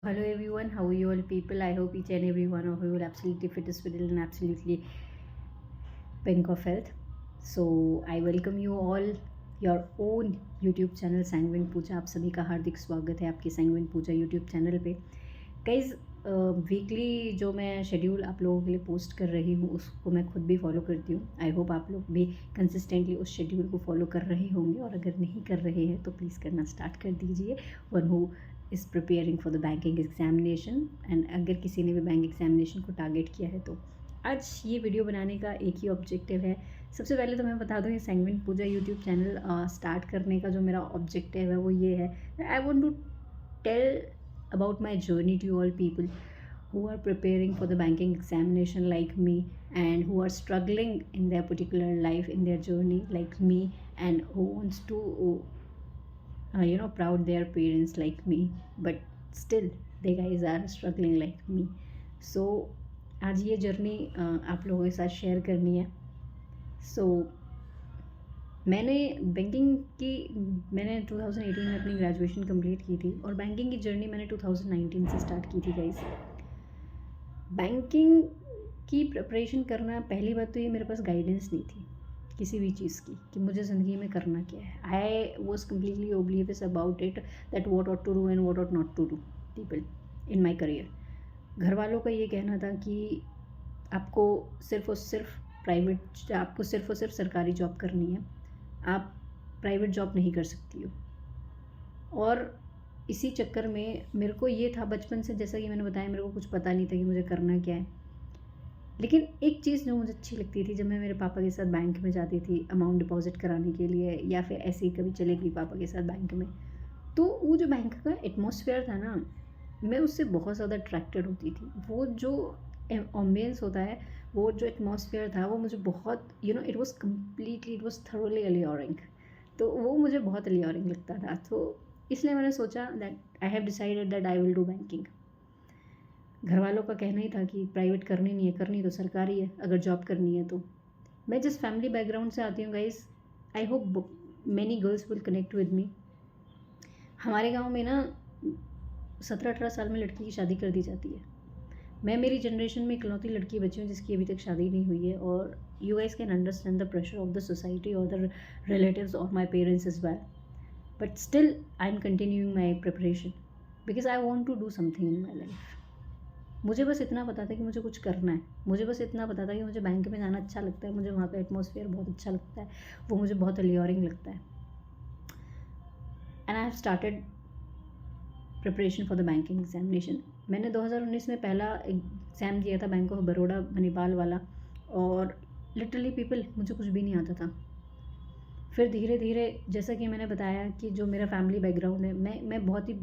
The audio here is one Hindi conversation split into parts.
Hello everyone, how are you all people? I hope each and every one of you will absolutely fit, spiritual and absolutely pink of health. So I welcome you all your own YouTube channel Sanguine Pooja. आप सभी का हार्दिक स्वागत है आपके सैंगविन पूजा YouTube चैनल पे। गाइज वीकली जो मैं शेड्यूल आप लोगों के लिए पोस्ट कर रही हूँ उसको मैं खुद भी फॉलो करती हूँ। आई होप आप लोग भी कंसिस्टेंटली उस शेड्यूल को फॉलो कर रहे होंगे, और अगर नहीं कर रहे हैं तो प्लीज़ करना स्टार्ट कर दीजिए। One who is preparing for the banking examination, and अगर किसी ने भी बैंक एग्जामिनेशन को टारगेट किया है तो आज ये वीडियो बनाने का एक ही ऑब्जेक्टिव है। सबसे पहले तो मैं बता दूँ, ये Sanguine Pooja YouTube channel start करने का जो मेरा ऑब्जेक्टिव है वो ये है, I want to tell about my journey to all people who are preparing for the banking examination like me, and who are struggling in their particular life, in their journey like me, and who wants to proud their parents like me, but still they guys are struggling like me. So आज ये जर्नी आप लोगों के साथ शेयर करनी है। सो मैंने बैंकिंग की मैंने 2018 में अपनी ग्रेजुएशन कंप्लीट की थी, और बैंकिंग की जर्नी मैंने 2019 से स्टार्ट की थी गाइस। बैंकिंग की प्रिपरेशन करना, पहली बात तो ये मेरे पास गाइडेंस नहीं थी किसी भी चीज़ की कि मुझे ज़िंदगी में करना क्या है। I was completely oblivious about it that what ought to do and what ought not to do people in my career. घर वालों का ये कहना था कि आपको सिर्फ और सिर्फ सरकारी जॉब करनी है, आप प्राइवेट जॉब नहीं कर सकती हो। और इसी चक्कर में मेरे को ये था बचपन से, जैसा कि मैंने बताया, मेरे को कुछ पता नहीं था कि मुझे करना क्या है। लेकिन एक चीज़ जो मुझे अच्छी लगती थी, जब मैं मेरे पापा के साथ बैंक में जाती थी अमाउंट डिपॉजिट कराने के लिए, या फिर ऐसे ही कभी चले गई पापा के साथ बैंक में, तो वो जो बैंक का एटमॉस्फेयर था ना, मैं उससे बहुत ज़्यादा अट्रैक्टेड होती थी। वो जो एम्बियंस होता है, वो जो एटमॉस्फेयर था, वो मुझे बहुत इट वॉज थरोली अलियोरिंग। तो वो मुझे बहुत अलियोरिंग लगता था। तो इसलिए मैंने सोचा that I have decided that I will do banking. घर वालों का कहना ही था कि प्राइवेट करनी नहीं है, करनी तो सरकारी है अगर जॉब करनी है तो। मैं जिस फैमिली बैकग्राउंड से आती हूँ guys, I hope many girls will connect with me. हमारे गांव में ना 17-18 साल में लड़की की शादी कर दी जाती है। मैं मेरी जनरेशन में इकलौती लड़की बची हूँ जिसकी अभी तक शादी नहीं हुई है, और you guys can understand the pressure of the society और द रिलेटिव्स और my parents is well, but still I am continuing my preparation because I want to do something in my life. मुझे बस इतना पता था कि मुझे कुछ करना है, मुझे बस इतना पता था कि मुझे बैंक में जाना अच्छा लगता है, मुझे वहाँ का एटमॉस्फेयर बहुत अच्छा लगता है, वो मुझे बहुत अलियोरिंग लगता है। And I have started preparation for the banking examination. मैंने 2019 में पहला एग्ज़ाम दिया था बैंक ऑफ बड़ौदा मणिपाल वाला, और लिटरली पीपल मुझे कुछ भी नहीं आता था। फिर धीरे धीरे, जैसा कि मैंने बताया कि जो मेरा फैमिली बैकग्राउंड है, मैं बहुत ही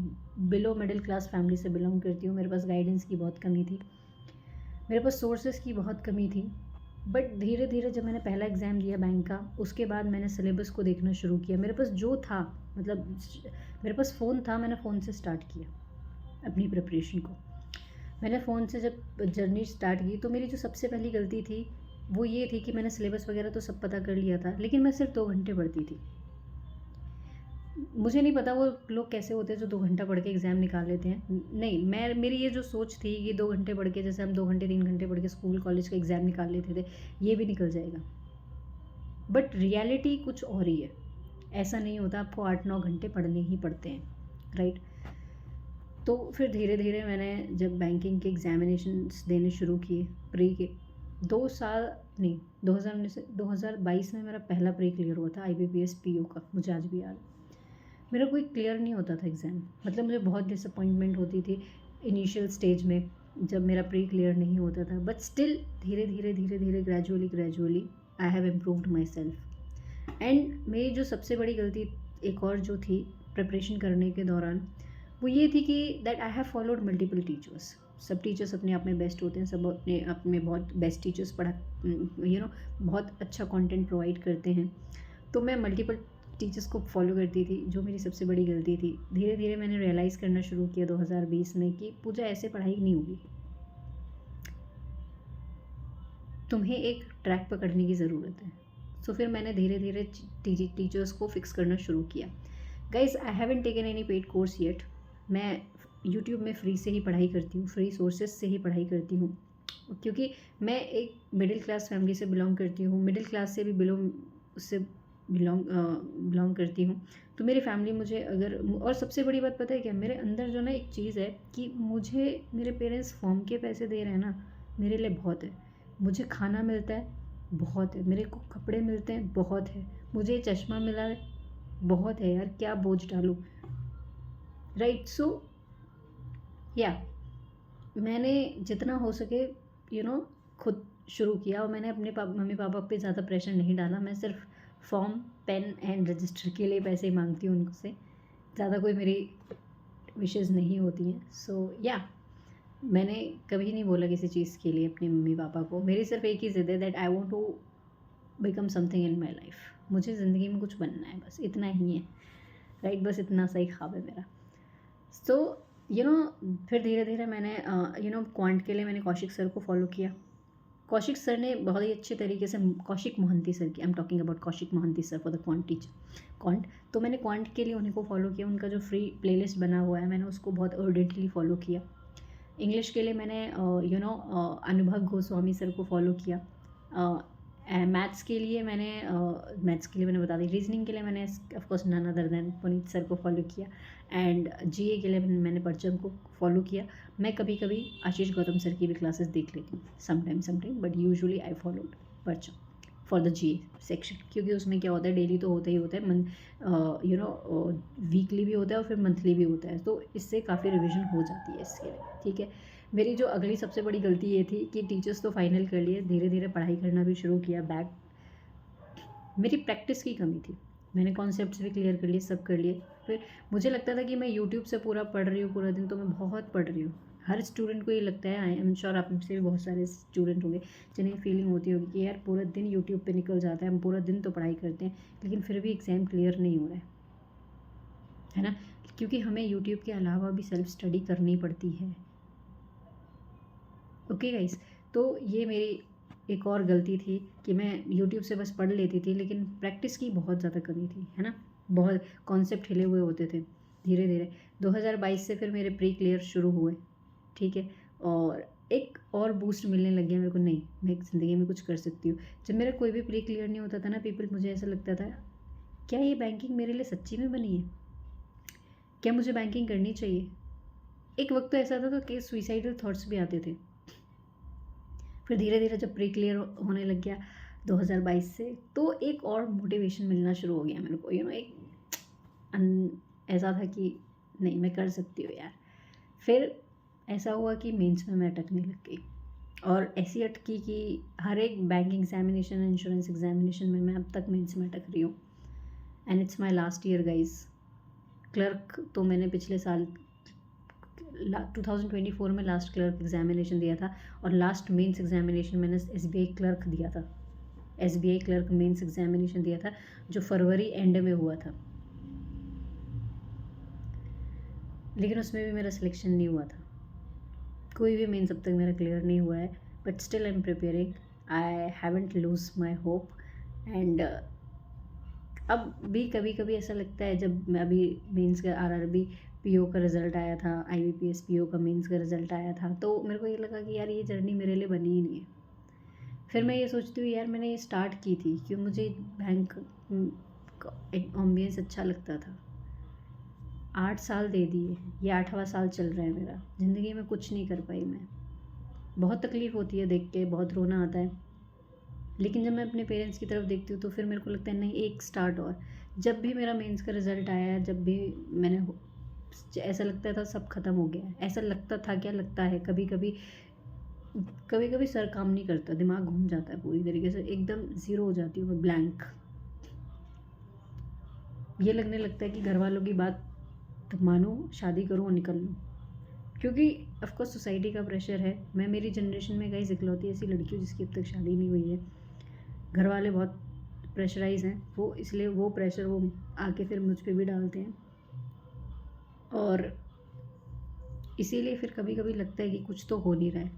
बिलो मिडिल क्लास फैमिली से बिलोंग करती हूँ। मेरे पास गाइडेंस की बहुत कमी थी, मेरे पास सोर्सेज की बहुत कमी थी। बट धीरे धीरे जब मैंने पहला एग्ज़ाम दिया बैंक का, उसके बाद मैंने सिलेबस को देखना शुरू किया। मेरे पास जो था, मतलब मेरे पास फ़ोन था, मैंने फ़ोन से स्टार्ट किया अपनी प्रिपरेशन को। मैंने फ़ोन से जब जर्नी स्टार्ट की, तो मेरी जो सबसे पहली गलती थी वो ये थी कि मैंने सिलेबस वगैरह तो सब पता कर लिया था, लेकिन मैं सिर्फ 2 घंटे पढ़ती थी। मुझे नहीं पता वो लोग कैसे होते हैं जो 2 घंटा पढ़ के एग्ज़ाम निकाल लेते हैं। नहीं, मेरी ये जो सोच थी कि 2 घंटे पढ़ के, जैसे हम 2 घंटे 3 घंटे पढ़ के स्कूल कॉलेज का एग्ज़ाम निकाल लेते थे, ये भी निकल जाएगा। बट रियलिटी कुछ और ही है। ऐसा नहीं होता, आपको 8-9 घंटे पढ़ने ही पड़ते हैं, राइट। तो फिर धीरे धीरे मैंने जब बैंकिंग के एग्जामिनेशंस देने शुरू किए, प्री के 2 साल नहीं, 2019 से 2022 में मेरा पहला प्री क्लियर हुआ था IBPS PO का, मुझे आज भी याद है। मेरा कोई क्लियर नहीं होता था एग्ज़ाम, मतलब मुझे बहुत डिसअपॉइंटमेंट होती थी इनिशियल स्टेज में जब मेरा प्री क्लियर नहीं होता था। बट स्टिल धीरे धीरे gradually I have improved my self. And मेरी जो सबसे बड़ी गलती एक और जो थी प्रिपरेशन करने के दौरान, वो ये थी कि that I have followed multiple teachers. सब टीचर्स अपने आप में बेस्ट होते हैं, सब अपने आप में बहुत बेस्ट टीचर्स बहुत अच्छा कंटेंट प्रोवाइड करते हैं। तो मैं मल्टीपल टीचर्स को फॉलो करती थी, जो मेरी सबसे बड़ी गलती थी। धीरे धीरे मैंने रियलाइज़ करना शुरू किया 2020 में कि पूजा ऐसे पढ़ाई नहीं होगी, तुम्हें एक ट्रैक पकड़ने की ज़रूरत है। सो फिर मैंने धीरे धीरे टीचर्स को फिक्स करना शुरू किया। Guys, I haven't taken any paid course yet. मैं यूट्यूब में फ्री से ही पढ़ाई करती हूँ, फ्री सोर्सेज से ही पढ़ाई करती हूँ, क्योंकि मैं एक मिडिल क्लास फैमिली से बिलोंग करती हूँ, मिडिल क्लास से भी उससे बिलोंग करती हूँ। तो मेरी फैमिली मुझे अगर, और सबसे बड़ी बात पता है क्या, मेरे अंदर जो ना एक चीज़ है कि मुझे मेरे पेरेंट्स फॉर्म के पैसे दे रहे हैं ना, मेरे लिए बहुत है। मुझे खाना मिलता है, बहुत है। मेरे को कपड़े मिलते हैं, बहुत है। मुझे चश्मा मिला है, बहुत है यार, क्या बोझ डालूँ, राइट। सो या मैंने जितना हो सके खुद शुरू किया, और मैंने अपने मम्मी पापा पे ज़्यादा प्रेशर नहीं डाला। मैं सिर्फ फॉर्म, पेन एंड रजिस्टर के लिए पैसे मांगती हूँ उनसे, ज़्यादा कोई मेरी विशेज़ नहीं होती हैं। सो या मैंने कभी नहीं बोला किसी चीज़ के लिए अपने मम्मी पापा को। मेरी सिर्फ एक ही ज़िद है, that I want to become something in my life. मुझे ज़िंदगी में कुछ बनना है, बस इतना ही है, राइट। बस इतना सा ही ख्वाब है मेरा। सो फिर धीरे धीरे मैंने क्वांट के लिए मैंने कौशिक सर को फॉलो किया। कौशिक सर ने बहुत ही अच्छे तरीके से, कौशिक मोहंती सर की, I am talking about Kaushik Mohanty sir for the quant teacher, quant. तो मैंने क्वांट के लिए उन्हीं को फॉलो किया। उनका जो फ्री प्लेलिस्ट बना हुआ है, मैंने उसको बहुत अर्जेंटली फॉलो किया। इंग्लिश के लिए मैंने अनुभव गोस्वामी सर को फॉलो किया। मैथ्स के लिए मैंने बता दी। रीजनिंग के लिए मैंने of course none other than Puneet sir को फॉलो किया। एंड जीए के लिए मैंने परचम को फॉलो किया। मैं कभी कभी आशीष गौतम सर की भी क्लासेस देख लेती हूँ, sometime, but usually I followed परचम फॉर द जीए सेक्शन, क्योंकि उसमें क्या होता है, डेली तो होता ही होता है, वीकली भी होता है और फिर मंथली भी होता है, तो इससे काफ़ी रिविजन हो जाती है इसके लिए, ठीक है। मेरी जो अगली सबसे बड़ी गलती ये थी कि टीचर्स तो फाइनल कर लिए, धीरे धीरे पढ़ाई करना भी शुरू किया, बैक मेरी प्रैक्टिस की कमी थी। मैंने कॉन्सेप्ट्स भी क्लियर कर लिए, सब कर लिए। फिर मुझे लगता था कि मैं यूट्यूब से पूरा पढ़ रही हूँ पूरा दिन, तो मैं बहुत पढ़ रही हूँ। हर स्टूडेंट को ये लगता है, आई एम श्योर आप में से भी बहुत सारे स्टूडेंट होंगे जिन्हें फीलिंग होती होगी कि यार पूरा दिन यूट्यूब पे निकल जाता है, हम पूरा दिन तो पढ़ाई करते हैं लेकिन फिर भी एग्ज़ाम क्लियर नहीं हो रहा है ना, क्योंकि हमें यूट्यूब के अलावा भी सेल्फ स्टडी करनी पड़ती है। ओके गाइस, तो ये मेरी एक और गलती थी कि मैं यूट्यूब से बस पढ़ लेती थी, लेकिन प्रैक्टिस की बहुत ज़्यादा कमी थी, है ना। बहुत कॉन्सेप्ट हिले हुए होते थे। धीरे धीरे 2022 से फिर मेरे प्री क्लियर शुरू हुए, ठीक है, और एक और बूस्ट मिलने लग गया मेरे को, नहीं मैं ज़िंदगी में कुछ कर सकती हूँ। जब मेरा कोई भी प्री क्लियर नहीं होता था ना पीपल, मुझे ऐसा लगता था क्या ये बैंकिंग मेरे लिए सच्ची में बनी है, क्या मुझे बैंकिंग करनी चाहिए। एक वक्त तो ऐसा था तो कि सुइसाइडल थॉट्स भी आते थे। फिर धीरे धीरे जब प्री क्लियर होने लग गया 2022 से, तो एक और मोटिवेशन मिलना शुरू हो गया मेरे को, एक ऐसा था कि नहीं मैं कर सकती हूँ यार। फिर ऐसा हुआ कि मेंस में मैं अटकने लग गई, और ऐसी अटकी कि हर एक बैंक एग्जामिनेशन, इंश्योरेंस एग्जामिनेशन में मैं अब तक मेंस में अटक रही हूँ। And it's my last year guys. Clerk तो मैंने पिछले साल 2024 में लास्ट क्लर्क एग्जामिनेशन दिया था, और लास्ट मेंस एग्जामिनेशन मैंने SBI क्लर्क दिया था। SBI क्लर्क मेंस एग्जामिनेशन दिया था जो फरवरी एंड में हुआ था, लेकिन उसमें भी मेरा सिलेक्शन नहीं हुआ था। कोई भी मेंस अब तक मेरा क्लियर नहीं हुआ है, but still I am preparing, I haven't lose my hope. And अब भी कभी कभी ऐसा लगता है, जब मैं अभी मेंस का RRB PO का रिज़ल्ट आया था, IBPS PO का मेंस का रिज़ल्ट आया था, तो मेरे को ये लगा कि यार ये जर्नी मेरे लिए बनी ही नहीं है। फिर मैं ये सोचती हूँ यार मैंने ये स्टार्ट की थी क्यों, मुझे बैंक एम्बियंस अच्छा लगता था। 8 साल दे दिए, ये 8वां साल चल रहा है मेरा, ज़िंदगी में कुछ नहीं कर पाई मैं। बहुत तकलीफ़ होती है देख के, बहुत रोना आता है, लेकिन जब मैं अपने पेरेंट्स की तरफ देखती हूँ तो फिर मेरे को लगता है नहीं, एक स्टार्ट और। जब भी मेरा मेंस का रिज़ल्ट आया, जब भी मैंने, ऐसा लगता था सब खत्म हो गया है। ऐसा लगता था, क्या लगता है, कभी कभी सर काम नहीं करता, दिमाग घूम जाता है पूरी तरीके से, एकदम ज़ीरो हो जाती हूँ मैं, ब्लैंक। ये लगने लगता है कि घर वालों की बात मानो, शादी करो और निकल लो, क्योंकि ऑफकोर्स सोसाइटी का प्रेशर है। मैं मेरी जनरेशन में कहीं इकलौती ऐसी लड़की हूँ जिसकी अब तक शादी नहीं हुई है। घर वाले बहुत प्रेशराइज हैं, वो इसलिए वो प्रेशर वो आके फिर मुझ पे भी डालते हैं, और इसीलिए फिर कभी कभी लगता है कि कुछ तो हो नहीं रहा है,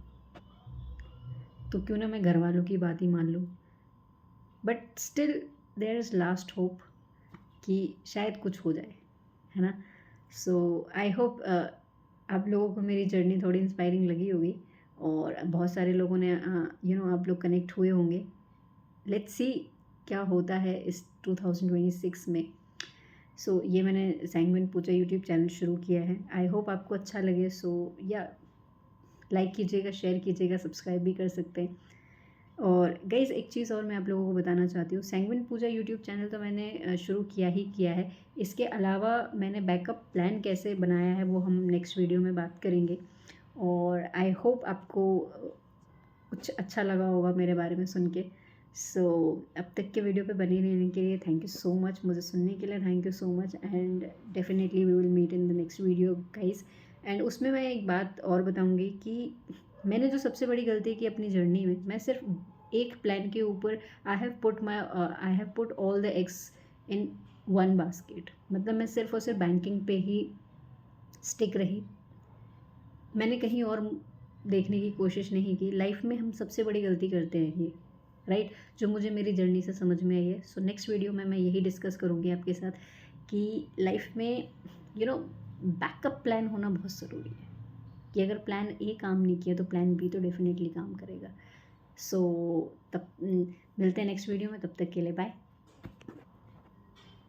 तो क्यों ना मैं घर वालों की बात ही मान लूँ। But still there is last hope कि शायद कुछ हो जाए, है ना। सो आई होप आप लोगों को मेरी जर्नी थोड़ी इंस्पायरिंग लगी होगी और बहुत सारे लोगों ने आप लोग कनेक्ट हुए होंगे। लेट्स सी क्या होता है इस 2026 में। ये मैंने सैंगविन पूजा यूट्यूब चैनल शुरू किया है। आई होप आपको अच्छा लगे। या लाइक कीजिएगा, शेयर कीजिएगा, सब्सक्राइब भी कर सकते हैं। और गाइज़ एक चीज़ और मैं आप लोगों को बताना चाहती हूँ, सैंगविन पूजा यूट्यूब चैनल तो मैंने शुरू किया ही किया है। इसके अलावा मैंने बैकअप प्लान कैसे बनाया है वो हम नेक्स्ट वीडियो में बात करेंगे। और आई होप आपको कुछ अच्छा लगा होगा मेरे बारे में सुन के। अब तक के वीडियो पे बने रहने के लिए थैंक यू सो मच, मुझे सुनने के लिए thank you so much, and definitely we will meet in the next video guys. And उसमें मैं एक बात और बताऊंगी कि मैंने जो सबसे बड़ी गलती की अपनी जर्नी में, मैं सिर्फ एक प्लान के ऊपर I have put all the eggs in one basket. मतलब मैं सिर्फ और सिर्फ बैंकिंग पे ही स्टिक रही, मैंने कहीं और देखने की कोशिश नहीं की। लाइफ में हम सबसे बड़ी गलती करते हैं ये, राइट, जो मुझे मेरी जर्नी से समझ में आई है। नेक्स्ट वीडियो में मैं यही डिस्कस करूँगी आपके साथ कि लाइफ में बैकअप प्लान होना बहुत ज़रूरी है, कि अगर प्लान ए काम नहीं किया तो प्लान बी तो डेफिनेटली काम करेगा। तब मिलते हैं नेक्स्ट वीडियो में, तब तक के लिए बाय।